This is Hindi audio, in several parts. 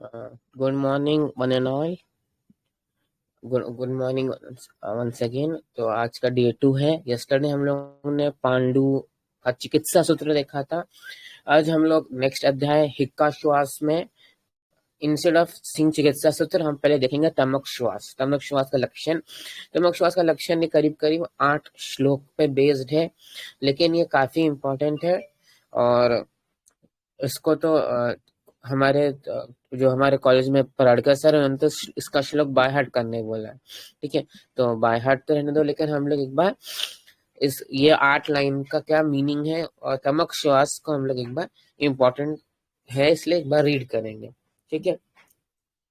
Good morning, one and all. Good morning once again. तो आज का डे 2 है। यस्टरडे हम लोगों ने पांडु का चिकित्सा सूत्र देखा था। आज हम लोग नेक्स्ट अध्याय हिक्का श्वास में इंस्टेड ऑफ सिंह चिकित्सा सूत्र हम पहले देखेंगे तमक श्वास। तमक श्वास का लक्षण, तमक श्वास का लक्षण ये करीब करीब 8 श्लोक पे बेस्ड है, लेकिन ये काफी इम्पोर्टेंट है। और इसको तो हमारे जो हमारे कॉलेज में पराड़कर सर है, उन्होंने तो इसका श्लोक बाय हार्ट करने बोला है। ठीक है, तो बाय हार्ट तो रहने दो, लेकिन हम लोग एक बार इस ये 8 लाइन का क्या मीनिंग है और तमक श्वास को हम लोग एक बार इम्पोर्टेंट है इसलिए एक बार रीड करेंगे। ठीक है,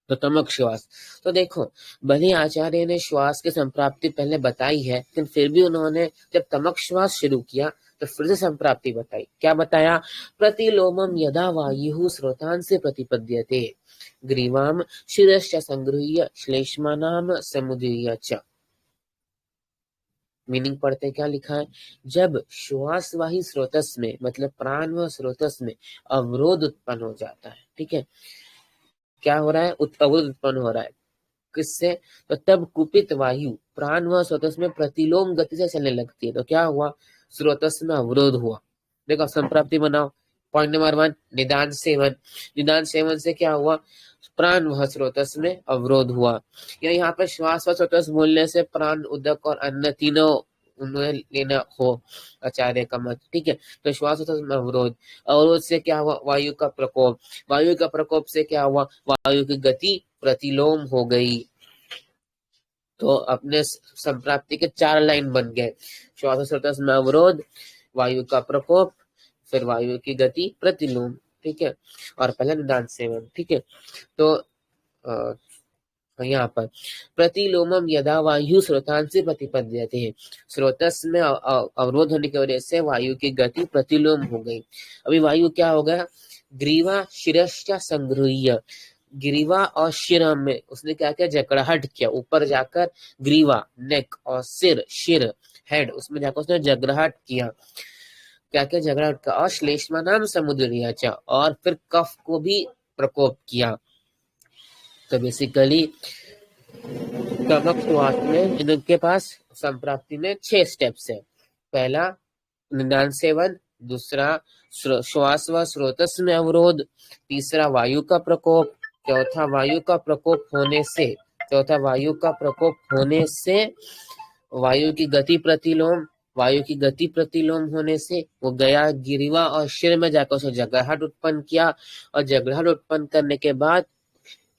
तो तमक श्वास। तो देखो, भले आचार्य ने श्वास की संप्राप्ति पहले बताई है, लेकिन फिर भी उन्होंने जब तमक श्वास शुरू किया तो फिर से संप्राप्ति बताई। क्या बताया? प्रतिलोमम यदा वायु स्रोतान से प्रतिपद्यते ग्रीवाम शिरश्च संगृह्य श्लेष्मानाम समुदीय च। मीनिंग पढ़ते क्या लिखा है? जब श्वासवाही स्रोतस में मतलब प्राण व स्रोतस में अवरोध उत्पन्न हो जाता है, ठीक है, क्या हो रहा है? अवरोध उत्पन्न हो रहा है। किससे? तो तब कुपित वायु प्राण व स्रोतस में प्रतिलोम गति से चलने लगती है। तो क्या हुआ? स्रोतस में अवरोध हुआ। देखो, संप्राप्ति बनाओ। पॉइंट नंबर 1, निदान सेवन। निदान सेवन से क्या हुआ? प्राण व स्रोतस में अवरोध हुआ। या यहाँ पर श्वास व स्रोतस बोलने से प्राण, उदक और अन्न तीनों उन्हें लेना हो आचार्य का मत। ठीक है, तो श्वास में अवरोध, अवरोध से क्या हुआ? वायु का प्रकोप, वायु का प्रकोप से क्या हुआ? वायु की गति प्रतिलोम हो गई। तो अपने संप्राप्ति के 4 लाइन बन गए। श्वासोच्छ्वास में अवरोध, वायु का प्रकोप, फिर वायु की गति प्रतिलोम। ठीक है, और पहले निदान सेवन। ठीक है, तो यहाँ पर प्रतिलोमम यदा वायु स्रोतान से प्रतिपद्यते है, स्रोतस में अवरोध होने की वजह से वायु की गति प्रतिलोम हो गई। अभी वायु क्या हो गया? ग्रीवा शिरश्च संगृह्य, ग्रीवा और शिर में उसने क्या किया? जकड़ाहट किया। ऊपर जाकर ग्रीवा नेक और सिर शिर हेड, उसमें जाकर उसने जगड़ाहट किया। क्या क्या? जगड़ाहट का। और श्लेष्मा नाम समुद्रिया, और फिर कफ को भी प्रकोप किया। तो बेसिकली तमक श्वास में इनके पास संप्राप्ति में 6 स्टेप्स है। पहला निदान सेवन, दूसरा श्वास व स्रोतस में अवरोध, तीसरा वायु का प्रकोप, चौथा वायु का प्रकोप होने से वायु की गति प्रतिलोम, वायु की गति प्रतिलोम होने से वो गया गिरिवा और शिर में जाकर उसे जगड़ाहट उत्पन्न किया, और जगड़ाहट उत्पन्न करने के बाद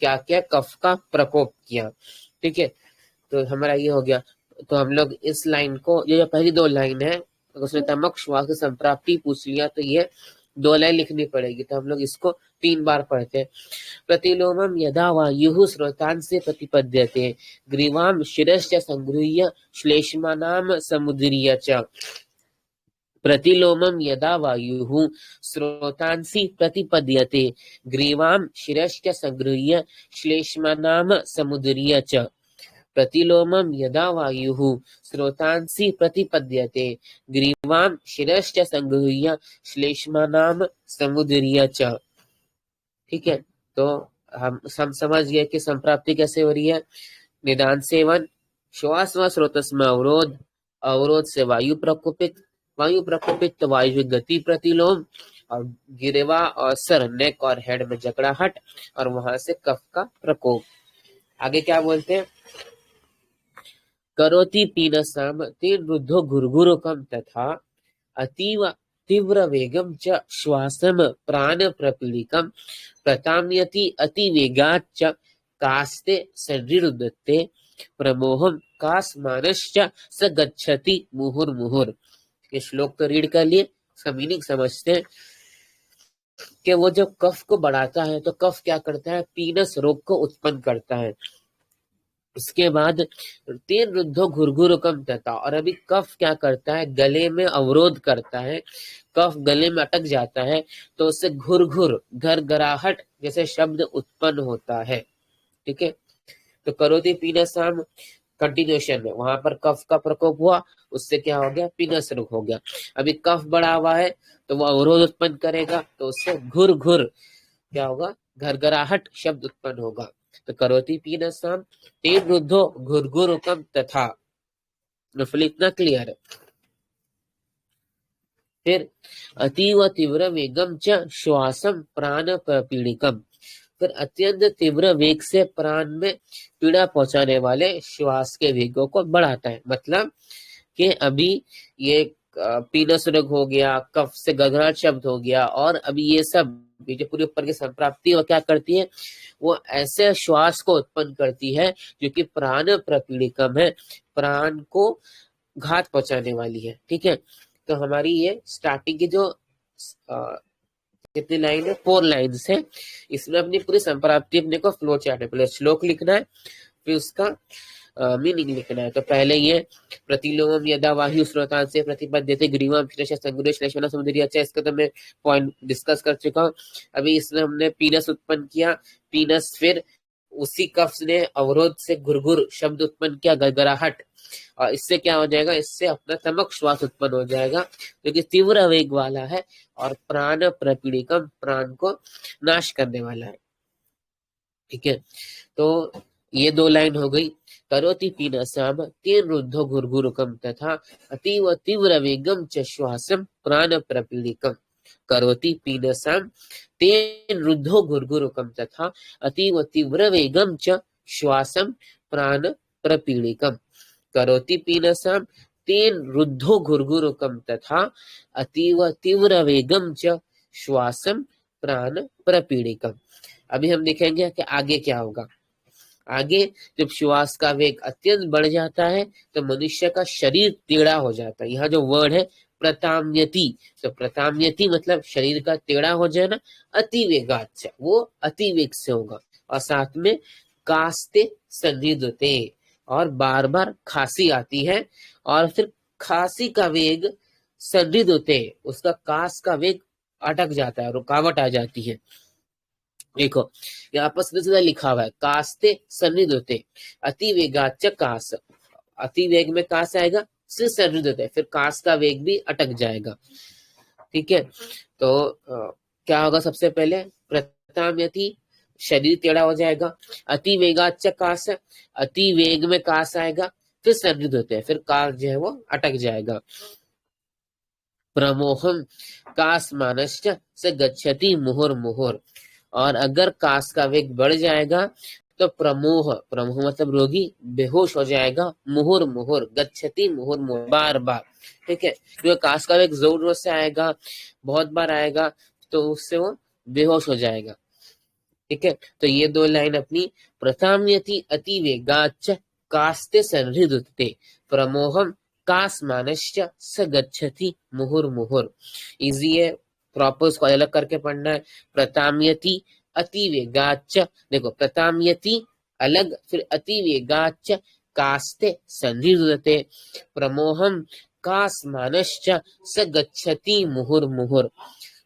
क्या किया? कफ का प्रकोप किया। ठीक है, तो हमारा ये हो गया। तो हम लोग इस लाइन को, ये जो पहली 2 लाइन है, अगर उसने तमक श्वास की संप्राप्ति पूछ लिया तो ये 2 लाइन लिखनी पड़ेगी। तो हम लोग इसको 3 बार पढ़ते हैं। प्रतिलोमम यदा वायु स्रोतान से प्रतिपद्यते ग्रीवाम शिरश्च संगृह्य श्लेष्मानाम समुद्रीय च। प्रतिलोमम यदा वायु स्रोतांसि प्रतिपद्यते ग्रीवाम शिरश्च संगृह्य श्लेष्मानाम समुद्रीय च। प्रतिलोमम यदा वायु स्रोतांसि प्रतिपद्यते ग्रीवाम शिरश्च संगृह्य श्लेष्मानाम समुद्रीय च। ठीक है, तो हम समझ गए कि संप्राप्ति कैसे हो रही है। निदान सेवन, श्वास व स्रोतस में अवरोध, अवरोध से वायु प्रकोपित, वायु प्रकोपित तो वायु की गति प्रतिलोम, और गिरेवा और सर नेक और हेड में जकड़ाहट, और वहां से कफ का प्रकोप। आगे क्या बोलते हैं? करोति पीनसम तेन रुद्धो घुरघुरकम तथा अतीव तीव्र वेगम च श्वासम प्राण प्रपीलिकम प्रताम्यति अति वेगात् च कास्ते शरीरुदत्ते प्रमोहम कास्मानश्च स गच्छति मुहुर्मुहुर्। ये श्लोक तो रीड कर लिए, इसका मीनिंग समझते हैं कि वो जब कफ को बढ़ाता है तो कफ क्या करता है? पीनस रोग को उत्पन्न करता है। उसके बाद तेन रुद्धो घुरघुरकम तथा, और अभी कफ क्या करता है? गले में अवरोध करता है, कफ गले में अटक जाता है, तो उससे घुरघुर घरघराहट जैसे शब्द उत्पन्न होता है। ठीक है, तो करोति पीनसम कंटिन्यूएशन में वहां पर कफ का प्रकोप हुआ, उससे क्या हो गया? पीनस रोग हो गया। अभी कफ बढ़ा हुआ है तो वो अवरोध उत्पन्न करेगा, तो उससे घुर घुर क्या होगा, घरघराहट शब्द उत्पन्न होगा। तो करोति पीनसाम तेन रुद्धो घुरघुरुकम तथा, फिर इतना क्लियर है। फिर अतीव तीव्र वेगम च श्वासम प्राण पीड़िकम, फिर अत्यंत तीव्र वेग से प्राण में पीड़ा पहुंचाने वाले श्वास के वेगों को बढ़ाता है। मतलब कि अभी ये पीनस रोग हो गया, कफ से गगराट शब्द हो गया, और अभी ये सब जो पूरी ऊपर की संप्राप्ति वो क्या करती है, वो ऐसे श्वास को उत्पन्न करती है जो कि प्राण प्रपीड़िकम है, प्राण को घात पहुंचाने वाली है। ठीक है, तो हमारी ये स्टार्टिंग की जो कितनी लाइन है, 4 लाइन्स है, इसमें अपनी पूरी संप्राप्ति अपने को फ्लो चार्ट है, पहले श्लोक लिखना है, फिर उसका मीनिंग लिखना है। तो पहले ये प्रतिलोमम यदा वायु स्रोतान से प्रतिपद्यते ग्रीवम संगुरे श्लेष्मना समुद्री, अच्छा इसका तो मैं पॉइंट डिस्कस कर चुका हूँ। अभी इसमें हमने पीनस उत्पन्न किया, पीनस फिर उसी कफ ने अवरोध से घुरघुर शब्द उत्पन्न किया, गड़गड़ाहट, और इससे क्या हो जाएगा, इससे अपना तमक श्वास उत्पन्न हो जाएगा जो कि तीव्र वेग वाला है और प्राण प्रपीड़िकम, प्राण को नाश करने वाला है। ठीक है, तो ये 2 लाइन हो गई। करोति पीनसाम तेन रुद्धो घुरघुरुकम तथा अतीव तीव्र वेगम च श्वासम प्राण प्रपीड़िकम, करोति पीनसाम तेन रुद्धो घुरघुरुकम तथा अतीव तीव्र वेगम च श्वासम प्राण प्रपीड़िकम, करोति पीनसाम तेन रुद्धो घुरघुरुकम तथा अतीव तीव्र वेगम च श्वासम प्राण प्रपीड़िकम। अभी हम देखेंगे कि आगे क्या होगा। आगे जब श्वास का वेग अत्यंत बढ़ जाता है तो मनुष्य का शरीर टेढ़ा हो जाता है। यहाँ जो वर्ड है प्रताम्यति, तो प्रताम्यति मतलब शरीर का टेढ़ा हो जाना, अति वेगाच वो अति वेग से होगा, और साथ में कास्ते संनिधते, और बार बार खांसी आती है, और फिर खांसी का वेग संनिधते, उसका कास का वेग अटक जाता है, रुकावट आ जाती है। देखो यहाँ पर सीधा लिखा हुआ है कास्ते सन्निधते अति वेगाच कास, अति वेग में कास आएगा, फिर सन्निधते, फिर कास का वेग भी अटक जाएगा। ठीक है, तो क्या होगा, सबसे पहले प्रताम्यति शरीर टेढ़ा हो जाएगा, अति वेगाच कास, अति वेग में कास आएगा, फिर सन्निधते, फिर कास जो है वो अटक जाएगा। प्रमोहम कास मानश्च स गच्छति मुहुर्मुहुर्, और अगर कास का वेग बढ़ जाएगा तो प्रमोह, प्रमोह मतलब रोगी बेहोश हो जाएगा, मुहुर मुहुर गच्छति मुहुर मुहुर बार बार। ठीक है, जो कास का वेग जोर जोर से आएगा, बहुत बार आएगा, तो उससे वो बेहोश हो जाएगा। ठीक है, तो ये 2 लाइन अपनी, प्रथाम्यति अति वेगाच कास्ते संहृदते प्रमोहम कास मानश्च स गच्छति मुहुर मुहुर। इजी है, प्रॉपर उसको अलग करके पढ़ना है। प्रताम्यति अति वेगाच, देखो प्रताम्यति अलग, फिर अति वेगाच कास्ते संहृदते प्रमोहम कास मानश्च स गच्छति मुहुर मुहुर,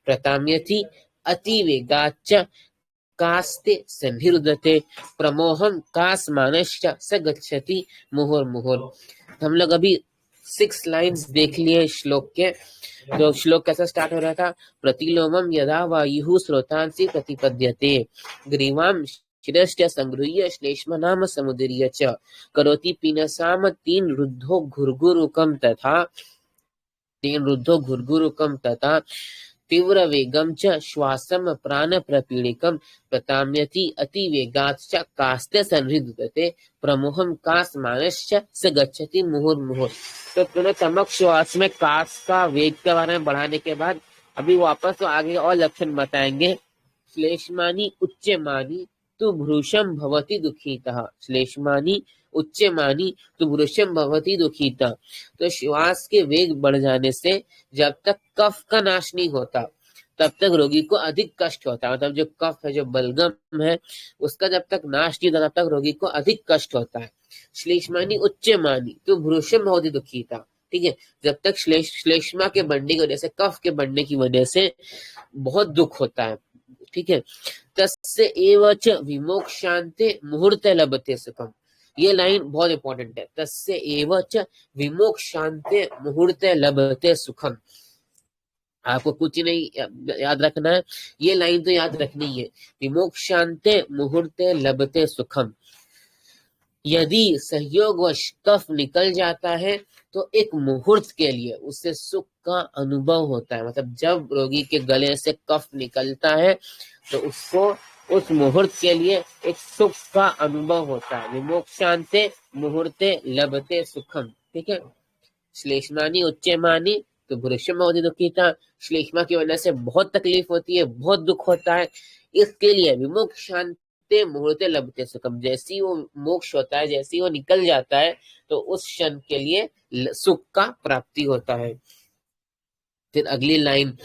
प्रताम्यति अति वेगाच कास्ते संहृदते प्रमोहम कास मानश्च स गच्छति मुहुर मुहुर। हम लोग अभी 6 लाइन्स देख लिए श्लोक के। तो श्लोक कैसा स्टार्ट हो रहा था, प्रतिलोमम यदा वायु स्रोतांसि प्रतिपद्यते ग्रीवाम शिरश्च संगृह्य श्लेष्म नाम समुद्रीय च करोति पीनसाम तीन रुद्धो घुरघुरुकम तथा तीव्र वेगम च श्वासम प्राण प्रपीड़िकम प्रताम्यति अति वेगात् च कास्ते संहृदते प्रमोहम कास मानश्च स गच्छति मुहुर मुहुर। तो तुमने तमक श्वास में कास का वेग के बारे में बढ़ाने के बाद अभी वापस तो आगे और लक्षण बताएंगे। श्लेष्मानि उच्चमानि तु भ्रूषम भवति दुखितः, श्लेष्मानि उच्चमानि तु भ्रूषम भवति दुखितः। तो श्वास के वेग बढ़ जाने से जब तक कफ का नाश नहीं होता तब तक रोगी को अधिक कष्ट होता है। मतलब जो कफ है, जो बलगम है, उसका जब तक नाश नहीं होता तब तक रोगी को अधिक कष्ट होता है। श्लेष्मानि उच्चमानि तो भ्रूषम भवति दुखितः, ठीक है, जब तक श्लेष्मा के बढ़ने की वजह से, कफ के बढ़ने की वजह से बहुत दुख होता है। ठीक है, तस्य एव च विमोक्षान्ते मुहूर्ते लभते सुखम, ये लाइन बहुत इंपॉर्टेंट है। तस्य एव च विमोक्षान्ते मुहूर्ते लभते सुखम, आपको कुछ नहीं याद रखना है, ये लाइन तो याद रखनी है। विमोक्षांते मुहूर्ते लभते सुखम। यदि संयोगवश कफ निकल जाता है तो एक मुहूर्त के लिए उससे सुख का अनुभव होता है। मतलब जब रोगी के गले से कफ निकलता है तो उसको उस मुहूर्त के लिए एक सुख का अनुभव होता है। विमोक्षांते मुहूर्ते लभते सुखम। ठीक है। श्लेष्मानी उच्चमानी, तो भृशम बहुत दुखिता, श्लेष्मा की वजह से बहुत तकलीफ होती है, बहुत दुख होता है। इसके लिए विमुख शांति मुहूर्ते लभते सुखम, जैसी वो मोक्ष होता है, जैसी वो निकल जाता है तो उस क्षण के लिए सुख का प्राप्ति होता है। फिर अगली लाइन,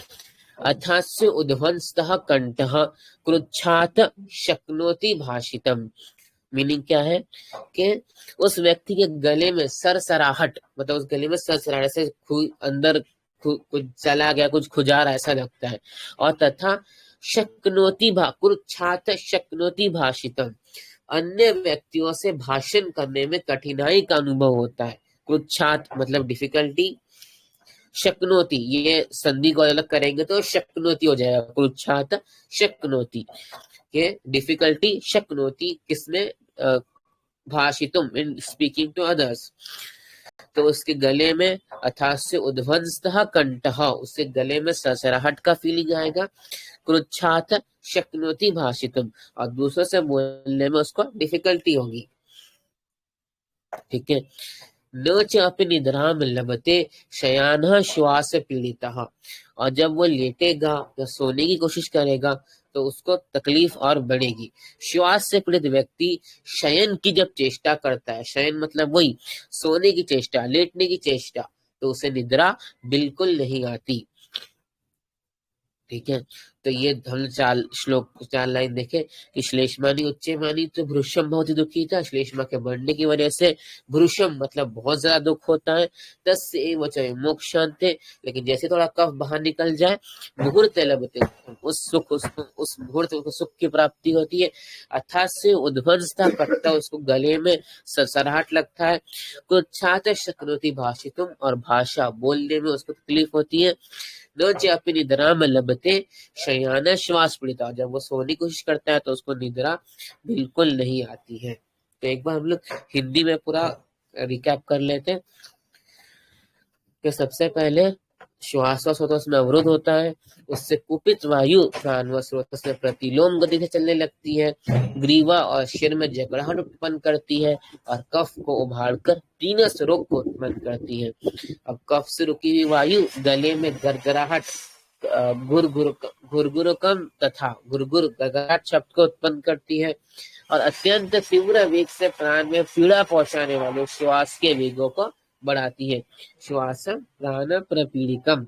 अथास्य उध्वंस्तः कंठः क्रुच्छात शक्नोति भाषितम। मीनिंग क्या है कि उस व्यक्ति के गले में सरसराहट, मतलब उस गले में सरसराहट से अंदर कुछ चला गया, कुछ खुजा रहा ऐसा लगता है। और तथा शक्नोति कुरुच्छात शक्नोति भाषितम, अन्य व्यक्तियों से भाषण करने में कठिनाई का अनुभव होता है। कुरुच्छात मतलब डिफिकल्टी, शक्नोति ये संधि को अलग करेंगे तो शक्नोति हो जाएगा। कुरुच्छात शक्नोति के डिफिकल्टी, शक्नोति किसमें, भाषितुम इन स्पीकिंग टू अदर्स। तो उसके गले में अथास्य उध्वंस्तः कंठः, उसके गले में सरसराहट का फीलिंग आएगा। क्रुच्छात शक्नोति भाषितुम, और दूसरों से बोलने में उसको डिफिकल्टी होगी। ठीक है। न च अपि निद्राम लभते शयानः श्वास पीड़ितः, और जब वो लेटेगा या सोने की कोशिश करेगा तो उसको तकलीफ और बढ़ेगी। श्वास से पीड़ित व्यक्ति शयन की जब चेष्टा करता है, शयन मतलब वही सोने की चेष्टा, लेटने की चेष्टा, तो उसे निद्रा बिल्कुल नहीं आती। ठीक है। तो ये हम चार लाइन देखे कि श्लेष्मानी उच्चमानी, तो भृशम बहुत ही दुखी था, श्लेष्मा के बढ़ने की वजह से भृशम मतलब बहुत ज्यादा दुख होता है। तस्य वचय मोक्ष शांते, लेकिन जैसे थोड़ा कफ बाहर निकल जाए, मुहूर्त लभते, उस मुहूर्त को सुख की प्राप्ति होती है। अर्थात से उध्वंसता करता, उसको गले में सरसराहट लगता है। कुछ छात्र शक्नोति भाषितुम, और भाषा बोलने में उसको तकलीफ होती है। न च अपि निद्राम लभते शयान श्वास पीड़िता, जब वो सोने की कोशिश करता है तो उसको निद्रा बिल्कुल नहीं आती है। तो एक बार हम लोग हिंदी में पूरा रिकैप कर लेते हैं कि सबसे पहले श्वासोच्छ्वास होता है, उसमें अवरोध होता है, उससे कुपित वायु प्राण व स्रोत से प्रतिलोम गति से चलने लगती है, ग्रीवा और सिर में जकड़ाहट उत्पन्न करती है, और कफ को उभारकर पीनस रोग को उत्पन्न करती है। अब कफ से रुकी हुई वायु गले में गरगराहट, घुरघुरकम तथा घुरघुर गरगराहट शब्द को उत्पन्न करती है, और अत्यंत तीव्र वेग से प्राण में पीड़ा पहुंचाने वाले श्वास के वेगों को बढ़ाती है। श्वास प्राण प्रपीड़िकम,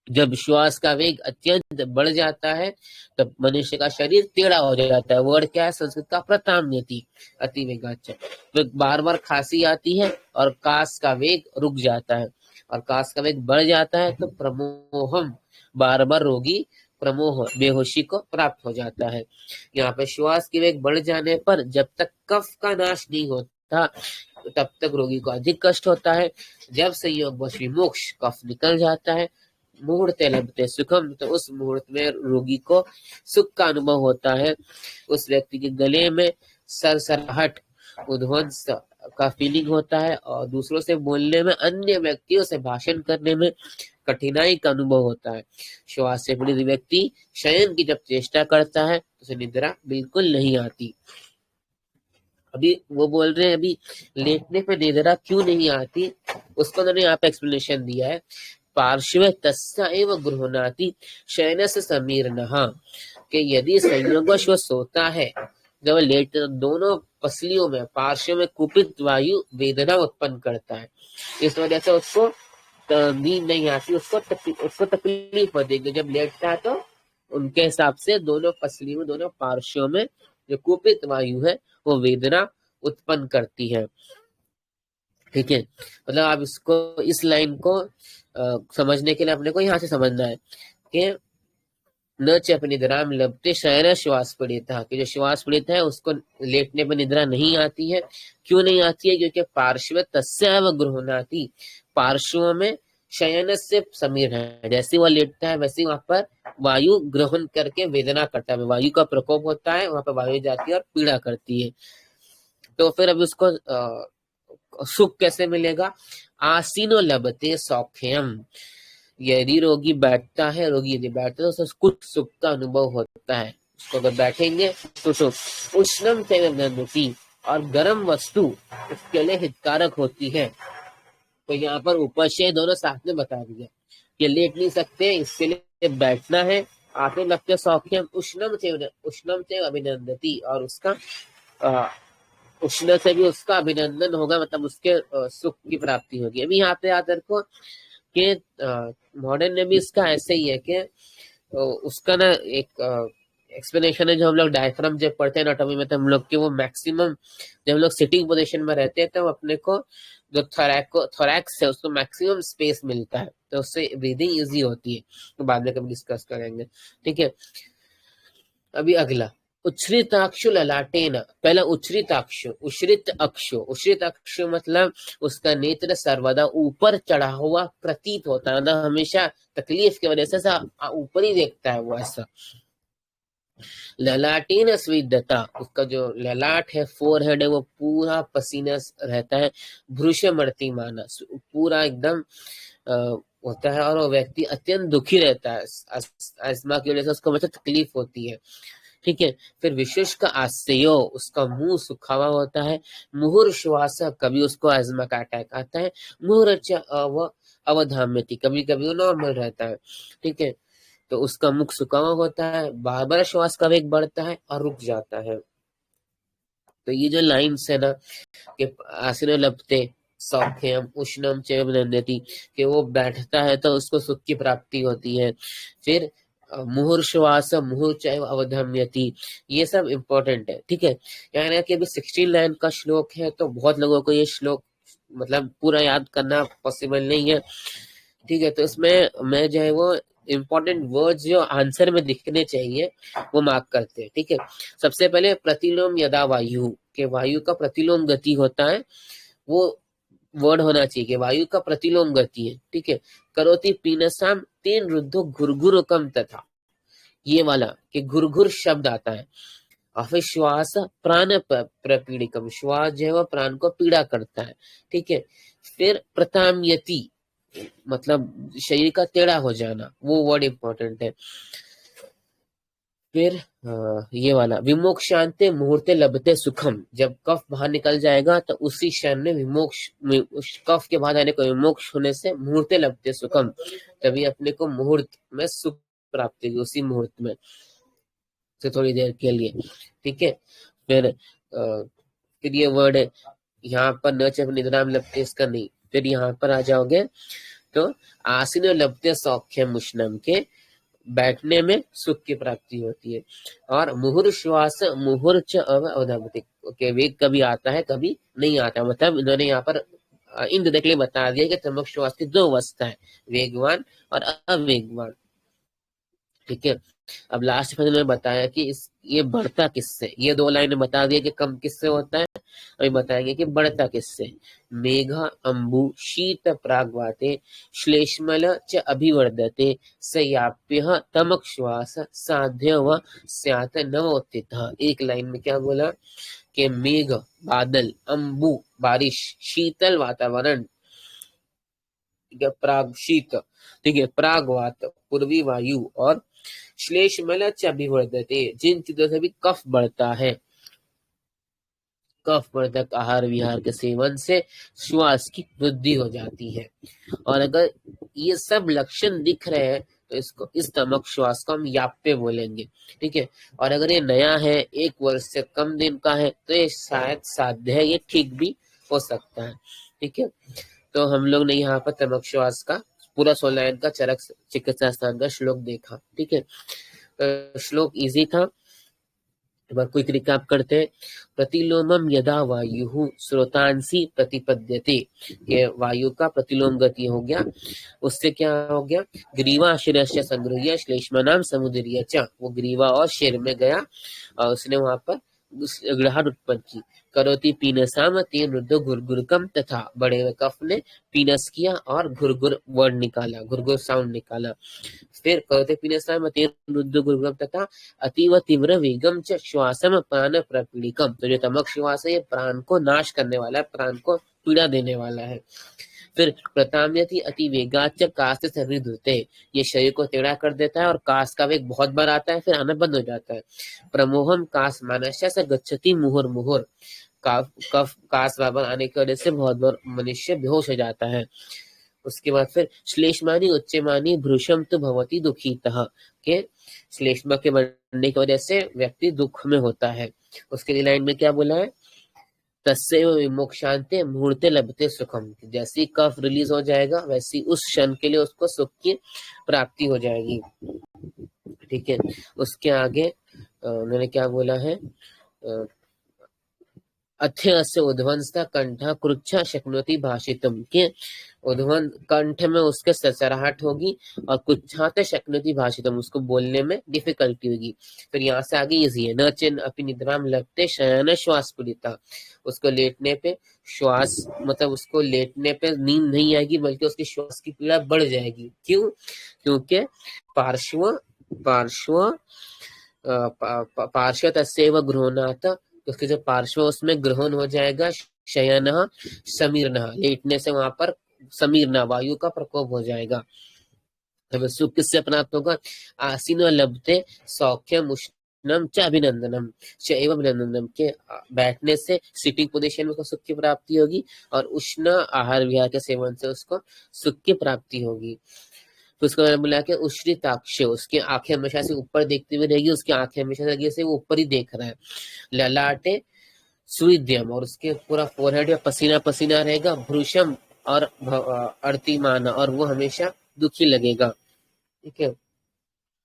जब श्वास का वेग अत्यंत बढ़ जाता है तब मनुष्य का शरीर टेढ़ा हो जाता है। वर्ड क्या है संस्कृत का, प्रताम्यति, अति वेगाच। तो बार बार खांसी आती है और कास का वेग रुक जाता है, और कास का वेग बढ़ जाता है तो प्रमोहम, बार बार रोगी प्रमोह बेहोशी को प्राप्त हो जाता है। यहाँ पे श्वास की वेग बढ़ जाने पर जब तक कफ का नाश नहीं होता तब तक रोगी को अधिक कष्ट होता है। जब संयोगवश विमोक्ष कफ निकल जाता है, मुहूर्ते लभते सुखम, तो उस मुहूर्त में रोगी को सुख का अनुभव होता है। उस व्यक्ति के गले में सरसराहट उध्वंस का फीलिंग होता है, और दूसरों से बोलने में, अन्य व्यक्तियों से भाषण करने में कठिनाई का अनुभव होता है। श्वास से पीड़ित व्यक्ति शयन की जब चेष्टा करता है तो उसे निद्रा बिल्कुल नहीं आती। अभी वो बोल रहे हैं अभी लेटने पे निद्रा क्यों नहीं आती, उसको उन्होंने यहाँ पे एक्सप्लेनेशन दिया है। पार्श्व तस्सा एवं गृहणाति शयनस समीर्णः, कि यदि संयोगवश वो सोता है, जब लेट दोनों पसलियों में पार्श्व में कुपित वायु वेदना उत्पन्न करता है, इस वजह से उसको नींद नहीं आती, उसको तकलीफ होती है। जब लेटता है तो उनके हिसाब से दोनों पसलियों में, दोनों पार्श्वों में जो कुपित वायु है वो वेदना उत्पन्न करती है। ठीक है। मतलब आप इसको, इस लाइन को समझने के लिए अपने को यहाँ से समझना है कि न च अपनी निद्राम लभते शयन श्वास पीड़ित, कि जो श्वास पीड़ित है उसको लेटने पर निद्रा नहीं आती है। क्यों नहीं आती है? क्योंकि पार्श्व तस्या व गृहणाति, पार्श्व में शयन से समीर है, जैसे वह लेटता है वैसे वहां पर वायु ग्रहण करके वेदना करता है, वायु का प्रकोप होता है, वहां पर वायु जाती है और पीड़ा करती है। तो फिर अभी उसको सुख कैसे मिलेगा? आसीनो लभते सौख्यम, यदि रोगी बैठता है, रोगी यदि बैठता है तो उसको कुछ सुख का अनुभव होता है, उसको अगर बैठेंगे तो सुख। उष्णम से और गर्म वस्तु उसके लिए हितकारक होती है। तो यहाँ पर उपशय दोनों साथ में बता दिया कि लेट नहीं सकते, इसके लिए बैठना है। आते लगते सौख्यम उष्णम से अभिनंदती, और उसका उष्ण से भी उसका अभिनंदन होगा, मतलब उसके सुख की प्राप्ति होगी। अभी यहाँ पे याद रखो कि मॉडर्न में भी इसका ऐसे ही है कि उसका ना एक एक्सप्लेनेशन है, जो हम लोग डायफ्राम जब पढ़ते हैं एनाटॉमी में, तो हम लोग के वो मैक्सिमम, जब हम लोग सिटिंग पोजीशन में रहते हैं तो अपने को जो थोरैक्स है उसको मैक्सिमम स्पेस मिलता है, तो उससे ब्रीदिंग इजी होती है। तो बाद में कभी डिस्कस करेंगे, ठीक है। अभी अगला उच्छ्रिताक्षु ललाटेन, पहला उच्छ्रित अक्षु मतलब उसका नेत्र सर्वदा ऊपर चढ़ा हुआ प्रतीत होता है, मतलब हमेशा तकलीफ की वजह से ऊपर ही देखता है वो ऐसा। ललाटेन स्विदता, उसका जो ललाट है, फोरहेड है, वो पूरा पसीना रहता है। भ्रुशमर्ति मानस, पूरा एकदम होता है, और वो व्यक्ति अत्यंत दुखी रहता है, अस्थमा की वजह से उसको हमेशा तकलीफ होती है, ठीक है। फिर विशेष का आस्यो, उसका मुंह सुखा हुआ होता है। मुहुर श्वास, कभी उसको अस्थमा का अटैक आता है। मुहुर अवधाम्यति, कभी कभी वो नॉर्मल रहता है, ठीक है। तो उसका मुख सुखा हुआ होता है, बार बार श्वास का वेग बढ़ता है और रुक जाता है। तो ये जो लाइन्स है ना कि आसीनो लपते सौख्यम उष्णम च अभिनंदति, कि वो बैठता है तो उसको सुख की प्राप्ति होती है। फिर मुहुर्श्वास मुहुर्चैव अवधम्यति, ये सब इम्पोर्टेंट है, ठीक है। यानी कि अभी 16 लाइन का श्लोक है, तो बहुत लोगों को ये श्लोक मतलब पूरा याद करना पॉसिबल नहीं है, ठीक है। तो इसमें मैं जो है वो इम्पोर्टेंट वर्ड्स जो आंसर में दिखने चाहिए वो मार्क करते हैं, ठीक है। सबसे पहले प्रतिलोम यदा वायु, के वायु का प्रतिलोम गति होता है, वो वर्ड होना चाहिए कि वायु का प्रतिलोम गति है, ठीक है। करोति पीनसाम तेन रुद्धो घुरघुरकम, तथा ये वाला कि घुरघुर शब्द आता है। और फिर श्वास प्राण प्रपीड़िकम, श्वास जो है वह प्राण को पीड़ा करता है, ठीक है। फिर प्रताम्यति, मतलब शरीर का टेढ़ा हो जाना, वो वर्ड इंपॉर्टेंट है। फिर ये वाला विमोक्षांते मुहूर्ते लभते सुखम, जब कफ बाहर निकल जाएगा तो उसी क्षण में विमोक्ष, कफ के बाहर आने को विमोक्ष होने से मुहूर्ते लभते सुखम, तभी अपने को मुहूर्त में सुख प्राप्त होगी, उसी मुहूर्त में से थोड़ी देर के लिए, ठीक है। फिर ये वर्ड है यहाँ पर न चप निद्राम लभते, इसका नहीं। फिर यहाँ पर आ जाओगे तो आसीन लभते सौख्यम उष्णम, के बैठने में सुख की प्राप्ति होती है। और मुहुर श्वास मुहुर्च अवधामति, के वेग कभी आता है कभी नहीं आता, मतलब इन्होंने यहाँ पर इनडायरेक्टली बता दिया कि तमक श्वास की दो अवस्था है, वेगवान और अवेगवान, ठीक है। अब लास्ट में उन्होंने बताया कि ये बढ़ता किससे, ये दो लाइन बता दिया कि कम किससे होता है, अभी बताएंगे कि बढ़ता किससे। मेघा अंबु शीत प्राग्वाते श्लेष्मल च अभिवर्धते सयाप्य तमक श्वास साध्य व स्यात नवोत्थितः। एक लाइन में क्या बोला कि मेघ बादल, अंबु बारिश, शीतल वातावरण, ठीक है, प्राग शीत, ठीक है, प्रागवात पूर्वी वायु, और श्लेष्मल च अभिवर्धते, जिन चीजों से भी कफ बढ़ता है, कफ वर्धक आहार विहार के सेवन से श्वास की वृद्धि हो जाती है। और अगर ये सब लक्षण दिख रहे हैं तो इसको, इस तमक श्वास को हम याप्य बोलेंगे, ठीक है। और अगर ये नया है, 1 वर्ष से कम दिन का है, तो ये शायद साध्य है, ये ठीक भी हो सकता है, ठीक है। तो हम लोग ने यहाँ पर तमक श्वास का पूरा 16 लाइन का चरक चिकित्सा स्थान का श्लोक देखा, ठीक है। श्लोक इजी था, कोई रिकाप करते हैं। प्रतिलोमम यदा वायु स्रोतांसी प्रतिपद्यते, ये वायु का प्रतिलोम गति हो गया, उससे क्या हो गया, ग्रीवा शिरस्य संगृह्य श्लेष्मनाम समुद्रीय च, वो ग्रीवा और शिर में गया और उसने वहां पर ग्रहण उत्पन्न की। करोति पीनसाम तेन रुद्र गुरगुरकम, तथा बड़े हुए कफ ने पीनस किया और घुरघुर वर्ड निकाला, घुरघुर साउंड निकाला। फिर करोति पीनसाम तेन रुद्र गुरगुरकम तथा अतीव तीव्र वेगम च श्वासम प्राण प्रपीड़िकम। तो जो तमक श्वास है ये प्राण को नाश करने वाला है, प्राण को पीड़ा देने वाला है। फिर प्रताम्यति अति वेगाच काश शरीर धुते, ये शरीर को टेढ़ा कर देता है और काश का वेग बहुत बार आता है, फिर आना बंद हो जाता है। प्रमोहम काश मानस्य स गच्छति मुहुर मुहुर, कफ काश बार आने की वजह से बहुत बार मनुष्य बेहोश हो जाता है। उसके बाद फिर श्लेष्मानी उच्चमानी भ्रूषम तो भवती दुखीतः, के श्लेष्मा के बढ़ने की वजह से व्यक्ति दुख में होता है। उसके लिए लाइन में क्या बोला है, तस्यैव विमोक्षान्ते मुहूर्ते लभते सुखम, जैसी कफ रिलीज हो जाएगा वैसी उस क्षण के लिए उसको सुख की प्राप्ति हो जाएगी। ठीक है, उसके आगे उन्होंने क्या बोला है, अथ्य उध्वंसता कंठ कृच्छा शक्नोति भाषितुम, के उध्वन कंठ में उसके ससराहट होगी और कुच्छाते शक्नोति भाषितुम, उसको बोलने में डिफिकल्टी होगी। फिर यहाँ से आगे इजी है, न चिन अपनी निद्राम लगते शयन श्वास पीड़िता, उसको लेटने पे श्वास मतलब उसको लेटने पे नींद नहीं आएगी बल्कि उसकी श्वास की पीड़ा बढ़ जाएगी। क्यों? क्योंकि पार्श्व पार्श्व पार्श्व तस्यैव गृह्णात, उसके जो पार्श्व उसमें ग्रहण हो जाएगा। शयन समीरना, लेटने से वहां पर समीरना वायु का प्रकोप हो जाएगा। तब सुख किससे प्राप्त होगा, आसीनो लभते सौख्यम उष्णम च अभिनंदनम च एवं अभिनंदनम, के बैठने से सिटिंग पोजीशन में उसको सुख की प्राप्ति होगी और उष्ण आहार विहार के सेवन से उसको सुख की प्राप्ति होगी। तो उसको मैंने बोला कि उश्रिताक्ष, उसकी आंखें हमेशा से ऊपर देखती हुई रहेगी, उसकी आंखें हमेशा से लगी से वो ऊपर ही देख रहा है। ललाटे सुविद्यम, और उसके पूरा फोरहेड में पसीना पसीना रहेगा। भ्रूषम और अर्तिमान, और वो हमेशा दुखी लगेगा। ठीक है,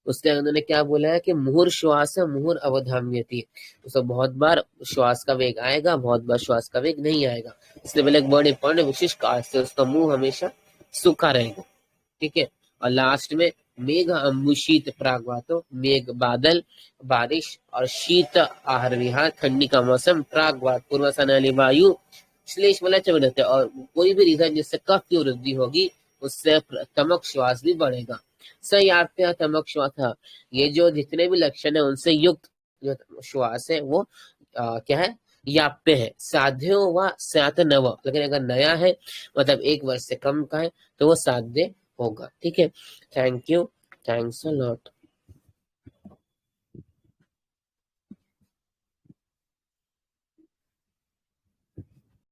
उसके उन्होंने क्या बोला है कि मुहुर श्वास मुहुर अवधाम्यति, उसको बहुत बार श्वास का वेग आएगा, बहुत बार श्वास का वेग नहीं आएगा। इसलिए पहले एक बड़े इंपॉर्टेंट विशिष्ट काल से उसका मुंह हमेशा सूखा रहेगा। ठीक है, और लास्ट में मेघ अम्बुशीत प्राग्वातो, मेघ बादल बारिश और शीत आहार विहार ठंडी का मौसम, प्राग्वात पूर्वासानाली वायु, श्लेष वाला चवनते, और कोई भी रीजन जिससे कफ की वृद्धि होगी उससे तमक श्वास भी बढ़ेगा। सयाप्य तमक श्वास, ये जो जितने भी लक्षण है उनसे युक्त जो श्वास है वो क्या है, याप्य है। साध्यो व सात नव, लेकिन अगर नया है मतलब 1 वर्ष से कम का है तो वो साध्य होगा। ठीक है, thank you, thanks a lot.